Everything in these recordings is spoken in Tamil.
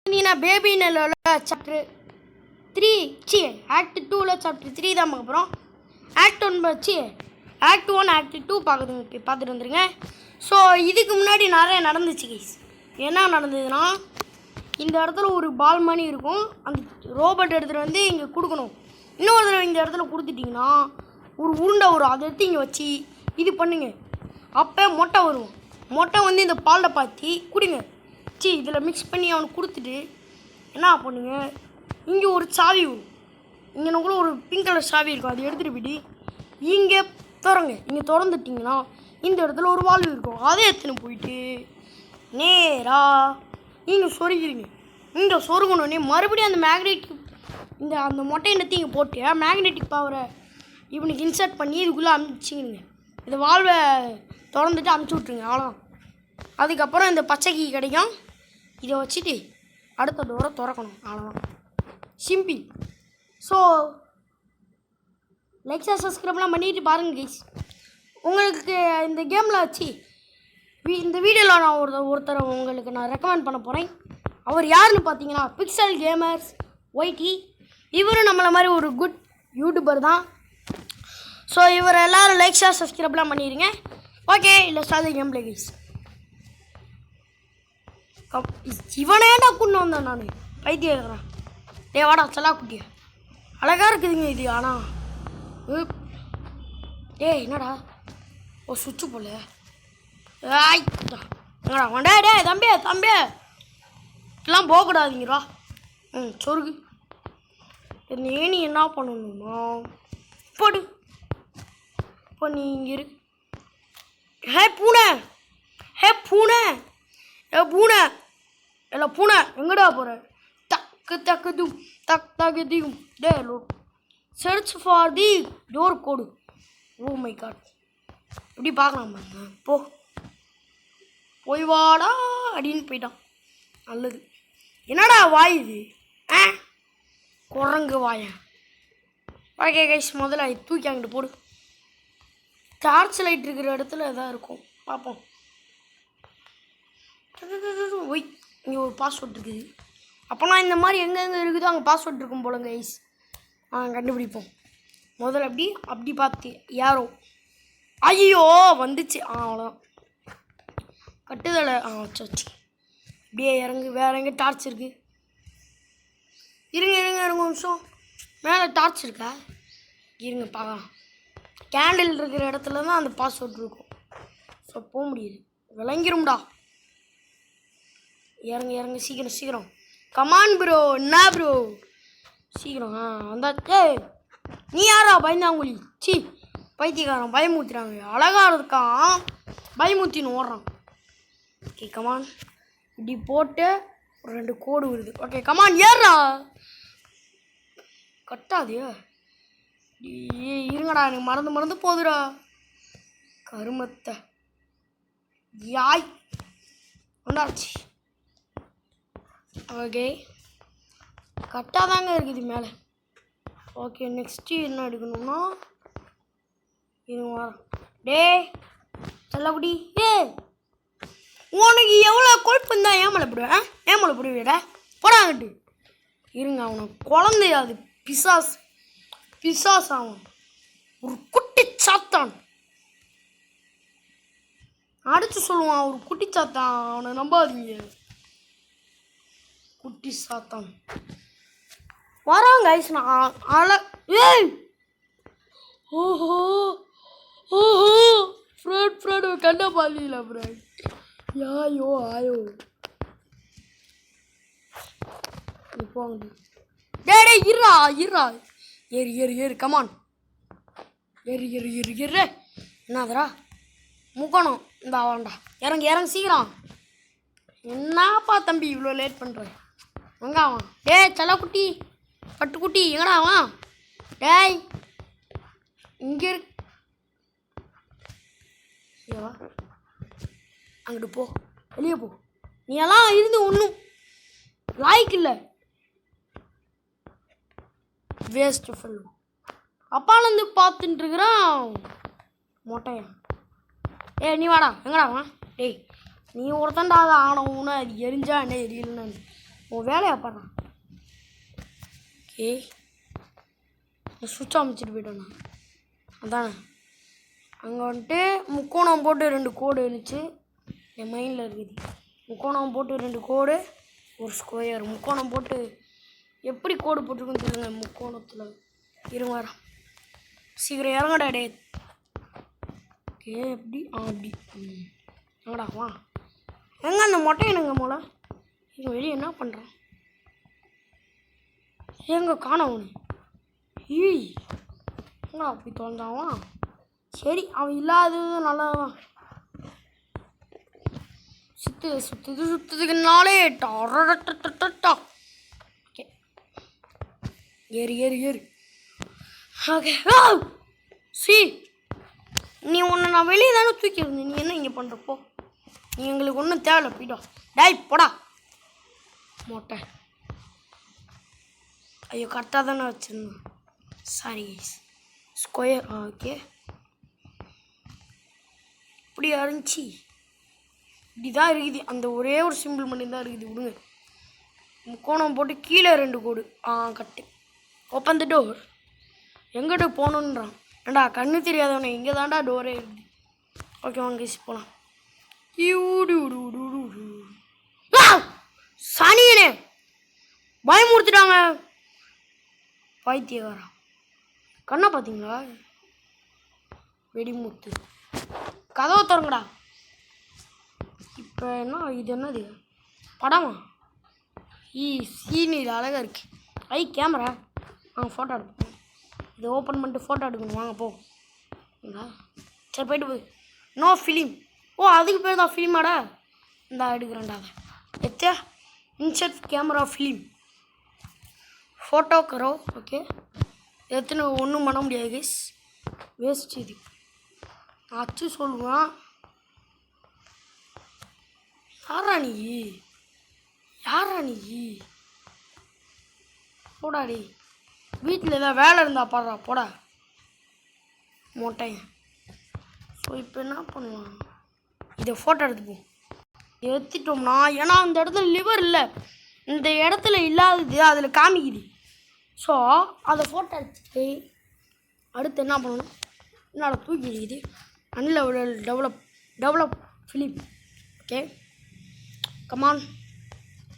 பார்த்தீங்கன்னா பேபி நெல்லோட சாப்டர் 3 சி ஆக்ட் 2ல் சாப்டர் 3 தான் பார்க்க போகிறோம். ஆக்ட் 1 வச்சு ஆக்ட் 1 ஆக்ட் 2 பார்த்துட்டு வந்துருங்க. ஸோ இதுக்கு முன்னாடி நிறைய நடந்துச்சு கைஸ். என்ன நடந்ததுன்னா, இந்த இடத்துல ஒரு பால் மணி இருக்கும். அந்த ரோபோட் எடுத்துகிட்டு வந்து இங்கே கொடுக்கணும். இன்னொரு தடவை இந்த இடத்துல கொடுத்துட்டிங்கன்னா ஒரு உருண்டை வரும். அதை எடுத்து இங்கே வச்சு இது பண்ணுங்க. அப்போ மொட்டை வரும். மொட்டை வந்து இந்த பாலில் பாத்தி குடிங்க. இதில் மிக்ஸ் பண்ணி அவனுக்கு கொடுத்துட்டு என்ன பண்ணுங்க, இங்கே ஒரு சாவி வரும். இங்கே கூட ஒரு பிங்க் கலர் சாவி இருக்கும். அதை எடுத்துகிட்டு போயிட்டு இங்கே திறங்க. இங்கே திறந்துட்டிங்கன்னா இந்த இடத்துல ஒரு வால்வு இருக்கும். அதை எடுத்துன்னு போயிட்டு நேராக இங்கே சொருகிறீங்க. இங்கே சொருகணுன்னே மறுபடியும் அந்த மேக்னெட்டிக் அந்த மொட்டை எண்ணத்தை இங்கே போட்டு மேக்னெட்டிக் பவரை இவனுக்கு இன்சர்ட் பண்ணி இதுக்குள்ளே அமுச்சிங்க. இந்த வால்வை திறந்துட்டு அமுச்சு விட்ருங்க. அவ்வளோதான். அதுக்கப்புறம் இந்த பச்சை கீ கிடைக்கும். இதை வச்சுட்டு அடுத்த டோரை திறக்கணும். அவ்வளோதான், சிம்பிள். ஸோ லைக் சப்ஸ்கிரைப்லாம் பண்ணிட்டு பாருங்கள் கைஸ். உங்களுக்கு இந்த கேமில் வச்சு இந்த வீடியோவில் நான் ஒருத்தரை உங்களுக்கு நான் ரெக்கமெண்ட் பண்ண போகிறேன். அவர் யாருன்னு பார்த்தீங்கன்னா பிக்சல் கேமர்ஸ் ஒய்டி. இவரும் நம்மளை மாதிரி ஒரு குட் யூடியூபர் தான். ஸோ இவர் எல்லோரும் லைக் சப்ஸ்கிரைப்லாம் பண்ணிடுங்க. ஓகே, இல்லை ஸ்டார்ட் கேம் பிளே கைஸ். இவனேடா கொண்டு வந்தேன் நான், பைத்தியம். டே வாடா செல்லா குட்டியா, அழகாக இருக்குதுங்க இது. ஆனால் என்னடா ஓ சுவிட்சு போல. என்னடா வண்டா டே தம்பி இப்பெல்லாம் போகக்கூடாதுங்கிறா. சொருகு. நீ என்ன பண்ணணுமா போடு. இப்போ நீ இங்கே இரு. பூனை இல்லை பூனை எங்கடா போகிற? தக்கு டே search for the door code. Oh my God, இப்படி பார்க்கலாம் போய் வாடா அப்படின்னு போயிட்டான். நல்லது. என்னடா வாய் இது? குரங்கு வாயா. ஓகே கைஸ், முதல்ல தூக்கி அங்கிட்டு போடு. டார்ச் லைட் இருக்கிற இடத்துல எதாவது இருக்கும், பார்ப்போம். ஒய், இங்கே ஒரு பாஸ்வேர்ட் இருக்குது. அப்போனா இந்த மாதிரி எங்கெங்கே இருக்குதோ அங்கே பாஸ்வேர்ட் இருக்கும் போல கைஸ். கண்டுபிடிப்போம். முதல்ல அப்படி பார்த்து யாரோ ஐயோ வந்துச்சு. அவ்வளோதான், கட்டுதலை வச்சு இப்படியே இறங்கு. வேறு எங்கே டார்ச் இருக்குது? இருங்க ஒரு நிமிஷம். மேலே டார்ச் இருக்கா? இருங்க பார்க்கலாம். கேண்டில் இருக்கிற இடத்துல தான் அந்த பாஸ்வேர்ட் இருக்கும். ஸோ போக முடியுது. விளங்கிரும்டா. இறங்க சீக்கிரம். Come on bro. என்ன ப்ரோ சீக்கிரம் வந்தாச்சே. நீ யாரா பயந்தாங்குழி? பைத்தியக்காரன் பயமுத்துறாங்க. அழகாக இருக்கான், பயமுத்தின்னு ஓடுறான். Okay come on. இப்படி போட்டு ஒரு 2 கோடு வருது. ஓகே கமான் ஏறா. கட்டாது. இருங்கடா, எனக்கு மறந்து போகுதுடா கருமத்தை. யாய் வந்தாச்சு. ஓகே கட்டாதாங்க இருக்குது மேலே. ஓகே நெக்ஸ்ட்டு என்ன எடுக்கணும்னா இது வரோம். டே செல்லக்குடி, உனக்கு எவ்வளோ கொழுப்பு தான் ஏமலை போடுவேடா போடாங்கட்டு. இருங்க, அவனுக்கு குழந்தையாது பிசாஸ் அவன் ஒரு குட்டி சாத்தான். அடிச்சு சொல்லுவான் ஒரு குட்டி சாத்தான். அவனை நம்பாதீங்க, குட்டி சாத்தான் வராங்க ஐஸ். நான் ஓஹோ ஃப்ரெண்ட் கண்ட பாதியில ஃப்ரெண்ட். ஆயோ போங்க. டே இருறா ஏறு கமான். ஏறு என்னதுரா முக்கணும். இந்த அவன்டா இறங்க சீக்கிரம். என்னப்பா தம்பி இவ்வளோ லேட் பண்ணுறேன்? எங்க அவன்? செல்லக்குட்டி பட்டுக்குட்டி எங்கடா அவன்? டேய் இங்கே அங்கிட்டு போ, வெளியே போ. நீ எல்லாம் இருந்து ஒன்றும் லாய்க்கு இல்லை. Waste full. அப்பாலேருந்து பார்த்துட்டு இருக்கிறான் மொட்டையன். நீ வாடா. எங்கடா அவன்? டேய் நீ ஒருத்தண்டா அதை ஆனவுன்னு அது எரிஞ்சா என்ன எரியலன்னு உன் வேலையை பாடுறான். ஓகே, சுவிட்ச் அமைச்சிட்டு போயிட்டோண்ணா. அதானே அங்கே வந்துட்டு முக்கோணம் போட்டு 2 கோடு இருந்துச்சு என் மைண்டில் இருக்குது. முக்கோணம் போட்டு 2 கோடு, ஒரு ஸ்கொயர். முக்கோணம் போட்டு எப்படி கோடு போட்டிருக்குன்னு சொல்லுங்க. முக்கோணத்தில் இருங்க வரேன், சீக்கிரம் இறங்கடா டே. ஓகே, எப்படி அப்படி எங்கடா வா. எங்க அந்த மொட்டை எனக்கு மூளை இங்கே வெளியே என்ன பண்ணுறான்? எங்க காணோம் அவனு? ஈ எங்கடா அப்படி தொலைஞ்சாவான்? சரி, அவன் இல்லாதது நல்லதான். சுத்துதுக்குனாலே ஓகே, ஏறு. ஓகே, சி நீ உன்னை நான் வெளியே தானே தூக்கி இருந்தேன். நீ என்ன இங்கே பண்ணுறப்போ? நீ எங்களுக்கு ஒன்றும் தேவையில்ல, போயிட்டோம். டாய் போடா மொட்டை. ஐயோ, கரெக்டாக தானே வச்சுருந்தேன். Sorry square. ஓகே, இப்படி இருந்துச்சு. இப்படி தான் இருக்குது. அந்த ஒரே ஒரு சிம்பிள் மட்டும் தான் இருக்குது. விடுங்க. முக்கோணம் போட்டு கீழே 2 கோடு. கட்டு. Open the door. எங்கிட்ட போகணுன்றான். ஏண்டா கண்ணு தெரியாதவனே, இங்கே தாண்டா டோரே இருக்குது. ஓகே வாங்க போகலாம். சனியனே பயமுறுத்துட்டாங்க. பைத்தியக்காரா, கண்ணை பார்த்தீங்களா? வெடிமுத்து. கதவை திறங்கடா. இப்போ என்ன இது? என்னது படமா? சீன் இது அழகாக இருக்கு. கேமரா. ஃபோட்டோ எடுப்போம். இதை ஓப்பன் பண்ணிட்டு ஃபோட்டோ எடுக்கணும். வாங்க போ. சரி போயிட்டு போய். No film. அதுக்கு பேர் தான் ஃபிலிமாடா. இந்த எடுக்கிறேன்டா. அதை எத்தியா இன்சர்ட் கேமரா ஃபிலிம் ஃபோட்டோ கரோ. ஓகே, எத்தனை ஒன்றும் பண்ண முடியாது கைஸ், வேஸ்ட் இது. அச்சு சொல்லுவான். யாரா நீ போடாடி. வீட்டில் ஏதாவது வேலை இருந்தா பாடுறா போடா மொட்டைங்க. ஸோ இப்போ என்ன பண்ணுவான்? இதை ஃபோட்டோ எடுத்துப்போம். எடுத்துட்டோம்னா, ஏன்னா அந்த இடத்துல லிவர் இல்லை, இந்த இடத்துல இல்லாதது அதில் காமிக்குது. ஸோ அதை ஃபோட்டோ எடுத்துட்டு அடுத்து என்ன பண்ணணும்? என்னால் தூக்கி இருக்குது. Develop film. Okay come on.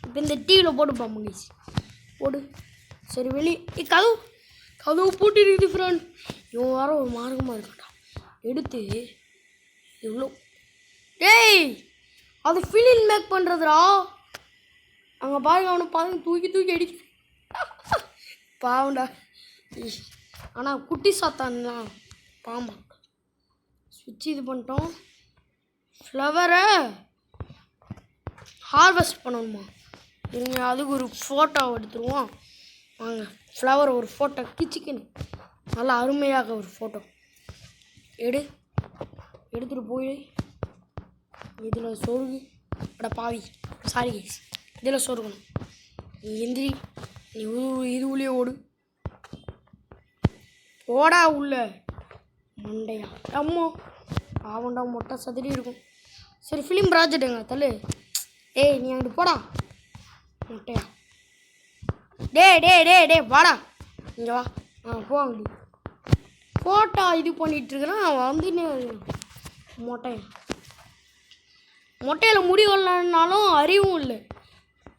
இப்போ இந்த டிவியில் போட்டு பார்ப்போம் கைஸ். போடு. சரி வெளியே கதவு பூட்டி இருக்குது ஃப்ரெண்ட். இவன் வர ஒரு மார்க்கமாக இருக்காட்டா. எடுத்து எவ்வளோ டேய், அது ஃபிலிம் மேக் பண்ணுறதுடா. அங்கே பாருங்க, அவனை பாருங்க, தூக்கி அடிக்க பாவண்டா. ஆனால் குட்டி சாத்தான்லாம் பாம்பா. சுவிட்ச் இது பண்ணிட்டோம். ஃப்ளவரை ஹார்வெஸ்ட் பண்ணணுமா? இருங்க, அதுக்கு ஒரு ஃபோட்டோ எடுத்துருவோம். வாங்க, ஃப்ளவர் ஒரு ஃபோட்டோ கிச்சிக்கன்னு நல்லா அருமையாக ஒரு ஃபோட்டோ எடுத்துகிட்டு போய் இதில் சொருகு. அட பாவி, சாரி கைஸ், இதில் சொருகணும். நீ எந்திரி, நீ இது உள்ளே ஓடா உள்ள மண்டையா. அம்மோ பாவண்டா, மொட்டை சதுரி இருக்கும். சரி ஃபிலிம் ப்ராஜெக்டுங்க தள்ளு. ஏய் நீ அங்கிட்டு போடா மொட்டையா. டே வாடா இங்கே வா. போ அப்படி. ஃபோட்டோ இது பண்ணிகிட்ருக்குறான் அவன் வந்துன்னு. மொட்டையில் முடி வரலன்னாலும் அறிவும் இல்லை.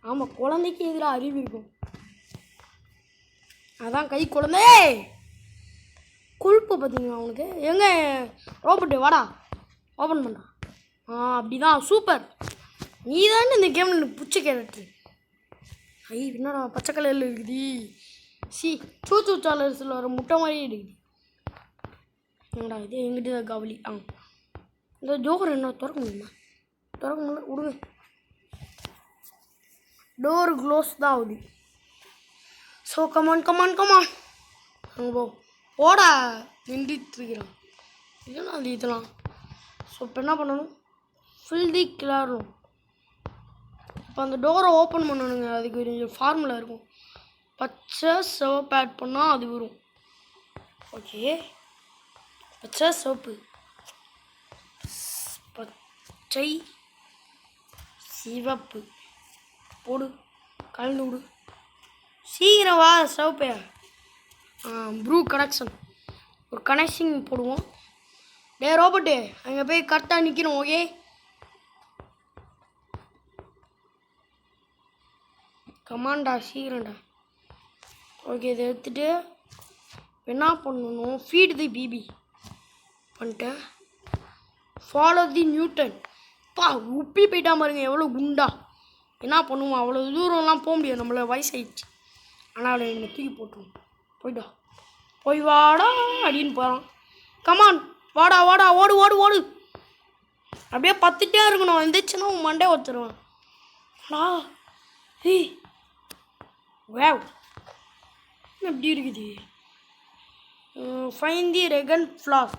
ஆமாம், குழந்தைக்கு எதிராக அறிவு இருக்கும். அதான் கை குழந்தை கொழுப்பு பார்த்தீங்களா அவனுக்கு. எங்க ரோபோட்டு வாடா, ஓப்பன் பண்ணா. அப்படிதான் சூப்பர். நீ தானே இந்த கேமில் எனக்கு பிடிச்ச கேரக்டரு. என்னடா பச்சை கலரில் இருக்குது. சூச்சு சாலர்ஸில் வர முட்டை மாதிரியே இருக்குது. என்னடா இது? எங்கிட்ட தான் கவலி. இந்த ஜோக்கர் என்ன திறக்க முடியுமா? திறக்க முடியல, விடுங்க. டோர் க்ளோஸ் தான் ஆகுது. ஸோ கமான் அங்கே போடா, நின்றுட்டுருக்கிறான். இல்லைன்னா அது இதெல்லாம். ஸோ இப்போ என்ன பண்ணணும்? ஃபில் தி கிளறும். இப்போ அந்த டோரை ஓப்பன் பண்ணணுங்க. அதுக்கு கொஞ்சம் ஃபார்முலா இருக்கும். பச்சை சிவப்பு ஆட் பண்ணால் அது வரும். ஓகே, பச்சை சிவப்பு, பச்சை சிவப்பு போடு. கலந்து விடு. சீக்கிரம் வா சிவப்பையா. ப்ரூ கனெக்ஷன் ஒரு கனெக்ஷன் போடுவோம். டே ரோபோட்டு அங்கே போய் கரெக்டாக நிற்கணும். ஓகே கமாண்டா சீக்கிரம்டா. ஓகே இதை எடுத்துகிட்டு என்ன பண்ணணும், ஃபீட் தி பிபி பண்ணிட்டேன். ஃபாலோ தி நியூட்டன். உப்பி போயிட்டா பாருங்க எவ்வளோ குண்டா. என்ன பண்ணுவோம், அவ்வளோ தூரம்லாம் போக முடியாது, நம்மள வயசாயிடுச்சு. ஆனால் என்னை தூக்கி போட்டுருவோம். போய்டா போய் வாடா அப்படின்னு போகிறான். கமான் வாடா வாடா ஓடு ஓடு ஓடு. அப்படியே பத்துட்டே இருக்கணும். வந்துச்சுன்னா உன் மண்டே ஒத்துருவான். ஏய் வேவ் எப்படி இருக்குது. ஃபைன் தி ரெகன் ஃப்ளார்.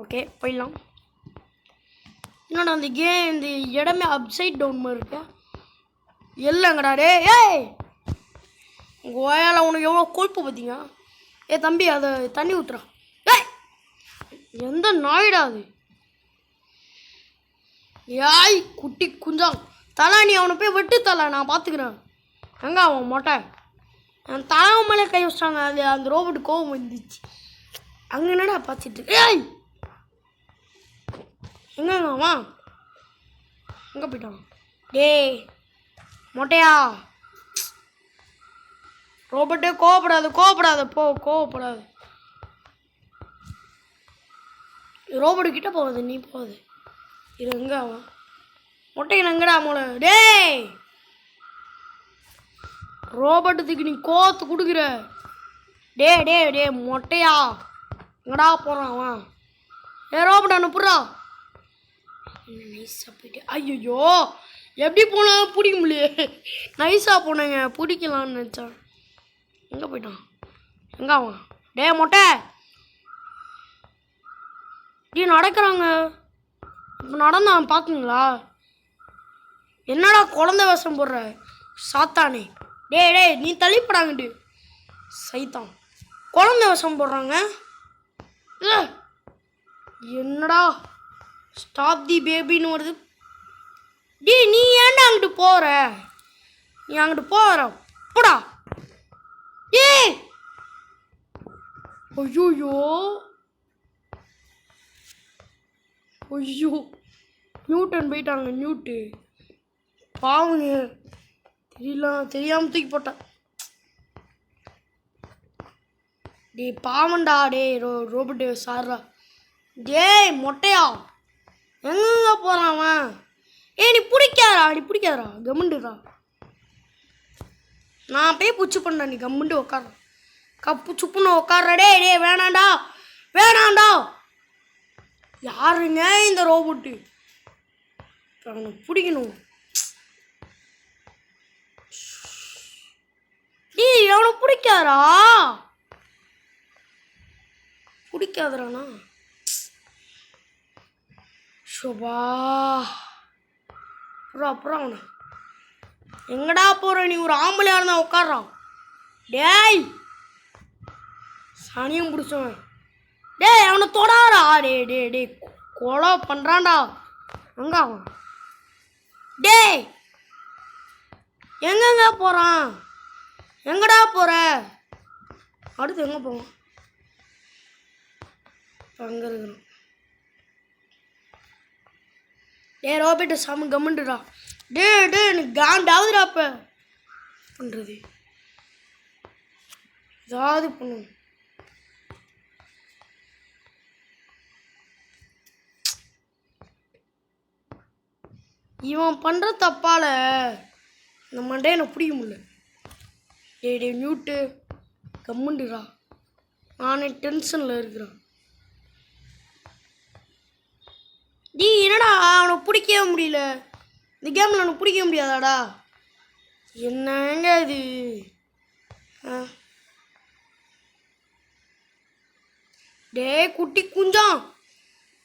ஓகே போயிடலாம். என்னடா அந்த இந்த இடமே அப்சைட் டவுன் மாதிரி இருக்கா. இல்லைங்கடா டே. ஏய் உங்கள் வயால் உனக்கு எவ்வளோ கொழுப்பு பார்த்தீங்க. தம்பி அதை தண்ணி ஊற்றுறா. ஏய் எந்த நாயிடா அது. ஏய் குட்டி குஞ்சாங் தலை, நீ அவனை போய் வெட்டு தலை, நான் பார்த்துக்கிறேன். எங்கே அவன் மொட்டை என் தலை மேலே கை வச்சிட்டாங்க. அது அந்த ரோபோட்டு கோவம் வந்துச்சு. அங்கே என்னடா பார்த்துட்டு. ஏய் எங்கங்க அவன் எங்கே போயிட்டான். டேய் மொட்டையா ரோபோட்டே கோவப்படாது கோவப்படாத போ கோவப்படாது. ரோபோட்டு கிட்ட போகுது நீ போகுது. இது எங்கே அவன் மொட்டைக்கு எங்கடா மூளை. டேய் ரோபோட்டுக்கு நீ கோவத்து கொடுக்குற. டே டே டே மொட்டையா எங்கடா போகிறான் அவன். ரோபோட் அனுப்புறா. நைஸாக போயிட்டு ஐயோ எப்படி போனாலும் பிடிக்க முடியல. நைஸாக போனேங்க பிடிக்கலான்னு நினச்சான். எங்கே போயிட்டான் எங்கே அவன். டே மொட்டை டீ நடக்கிறாங்க. இப்போ நடந்தான் பார்க்குங்களா. என்னடா குழந்தை வேஷம் போடுற சாத்தானே. டே டே நீ தள்ளிப்படாங்கட்டு சைத்தான் குழந்தை வேஷம் போடுறாங்க. என்னடா ஸ்டாப் தி பேபின்னு வருது. டீ நீ ஏன்டா அங்கிட்டு போகிற. நீ அங்கிட்டு போகிற போடா. ஏ ஐயோ ஐயோ நியூட்டன் போயிட்டாங்க. நியூட்டு பாவங்க தெரியாமல் தூக்கி போட்டான். டே பாவண்டா. டே ரோபோட்டு சார்ரா. டேய் மொட்டையா எங்க போகிறான் அவன். நீ பிடிக்காதரா கம்முண்டுடா. நான் போய் புச்சு பண்ண நீ கம்முண்டு உட்கார கப்பு சுப்புன்னு உட்கார்ற. டே டே வேணாண்டா வேணாண்டா. யாருங்க இந்த ரோபோட்டு. அவனை பிடிக்கணும். டேய் அவனை பிடிக்காதராண்ணா. ஷோபா அப்புறம் அவனை எங்கடா போகிற நீ. ஒரு ஆம்பளையாக இருந்தால் உட்காடுறான். டேய் சனியும் பிடிச்சவன். டேய் அவனை தொடாரா. டே டே டே கொலை பண்ணுறான்டா. எங்க அவன். டேய் எங்கெங்க போகிறான். எங்கடா போகிற. அடுத்து எங்கே போவான். அங்கே இருக்கிறான். டே ரோபோட்டு சாமி கம்முண்டுடா. டே டே எனக்கு காண்டாவதுடா. அப்போ பண்ணுறது ஏதாவது பண்ணும். இவன் பண்ணுற தப்பால இந்த மண்டே எனக்கு பிடிக்க முடியல. டே டே நியூட்டு கம்முண்டுடா. நானே டென்ஷனில் இருக்கிறேன். டீ என்னடா அவனை பிடிக்கவே முடியல. இந்த கேமில் அவனை பிடிக்க முடியாதாடா. என்னங்க இது. டே குட்டி குஞ்சான்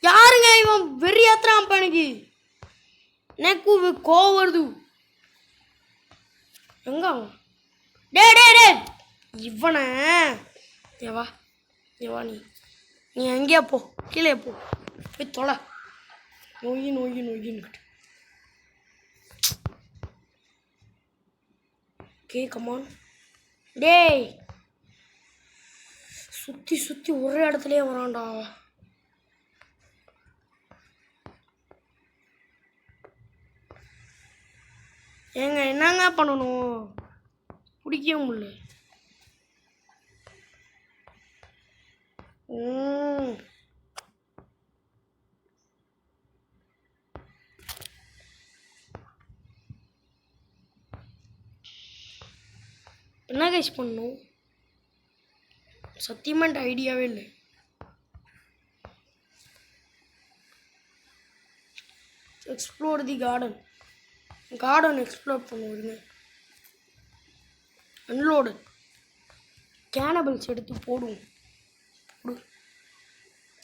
யாருங்க இவன். வெறி ஏத்துறான் அப்ப எனக்கு கோவம் வருது. எங்க அவன். டே டே டே இவனை ஏவா ஏவா நீ எங்கேயா போ கீழே போ போய் தொலை. நொய்யின்னு ஓகே கமான். டேய் சுற்றி சுற்றி ஒரே இடத்துலயே வரான்டா. ஏங்க என்னங்க பண்ணணும்? பிடிக்கவே முடியல. என்ன கைஸ் பண்ணணும்? சத்தியமாக ஐடியாவே இல்லை. எக்ஸ்ப்ளோர் தி கார்டன். கார்டன் எக்ஸ்ப்ளோர் பண்ணுவீங்க. அன்லோடு கேனபிள்ஸ் எடுத்து போடுவோம்.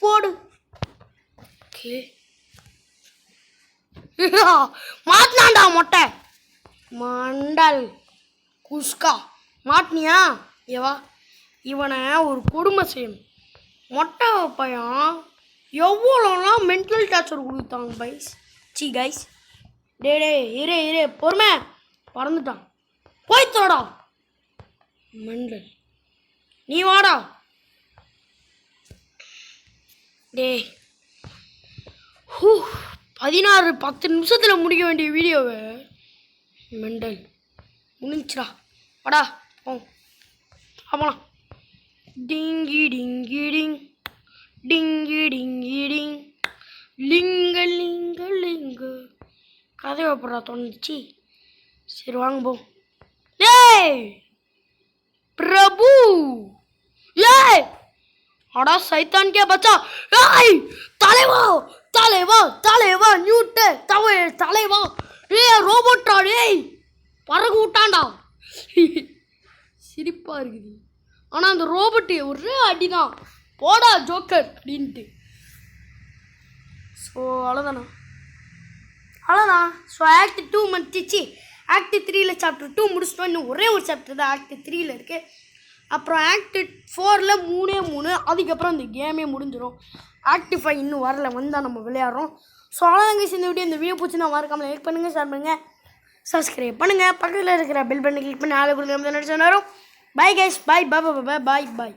போடு. ஓகே மாட்டினாண்டா மொட்டை மண்டல் குஸ்கா. மாட்டினியா? ஏவா இவனை ஒரு கொடுமை செய்யணும். மொட்டை பையன் எவ்வளோலாம் மென்டல் டார்ச்சர் கொடுத்தாங்க பைஸ். கைஸ் டே இரு பொறுமை. பறந்துட்டான். போய்த்தோடா மெண்டல். நீ வாடா. டே 10 நிமிஷத்தில் முடிக்க வேண்டிய வீடியோவை மெண்டல் முடிஞ்சிடா. வாடா ஆமாம். டிங்கி டிங்கி டிங் டிங்கி டிங்கி டிங் லிங்க லிங்க லிங்க. கதை வைப்படா தோணுச்சு. சரி வாங்க போ. ஏய் பிரபு ஏய் அடா சைத்தான் கே பச்சா. ஏய் தலைவா தலைவா தலைவா நியூட்டு தலைவா. ஏய் ரோபோட்டா. டேய் பறகு விட்டான்டா. சிரிப்பா இருக்குது. ஆனால் அந்த ரோபோட்டு ஒரே அடிதான். போடா ஜோக்கர் அப்படின்ட்டு. ஸோ அவ்வளோதானா? அவ்வளோதான். So act 2 முடிச்சிச்சு. ஆக்ட் 3ல் சாப்டர் 2 முடிச்சிட்டோம். இன்னும் ஒரே ஒரு சாப்டர் தான் ஆக்ட் 3ல் இருக்குது. அப்புறம் ஆக்ட் 4ல் 3 அதுக்கப்புறம் இந்த கேமே முடிஞ்சிடும். ஆக்ட் 5 இன்னும் வரல, வந்தால் நம்ம விளையாடுறோம். ஸோ அவ்வளோதாங்க இந்த வீடியோ பிடிச்சினா மறக்காமல் லைக் பண்ணுங்கள், ஷேர் பண்ணுங்கள், சப்ஸ்கிரைப் பண்ணுங்கள். பக்கத்தில் இருக்கிற பெல் பட்டனை கிளிக் பண்ணி ஆளை கொடுங்க. நடிச்சு வரும். Bye guys. Bye bye bye bye பாய்.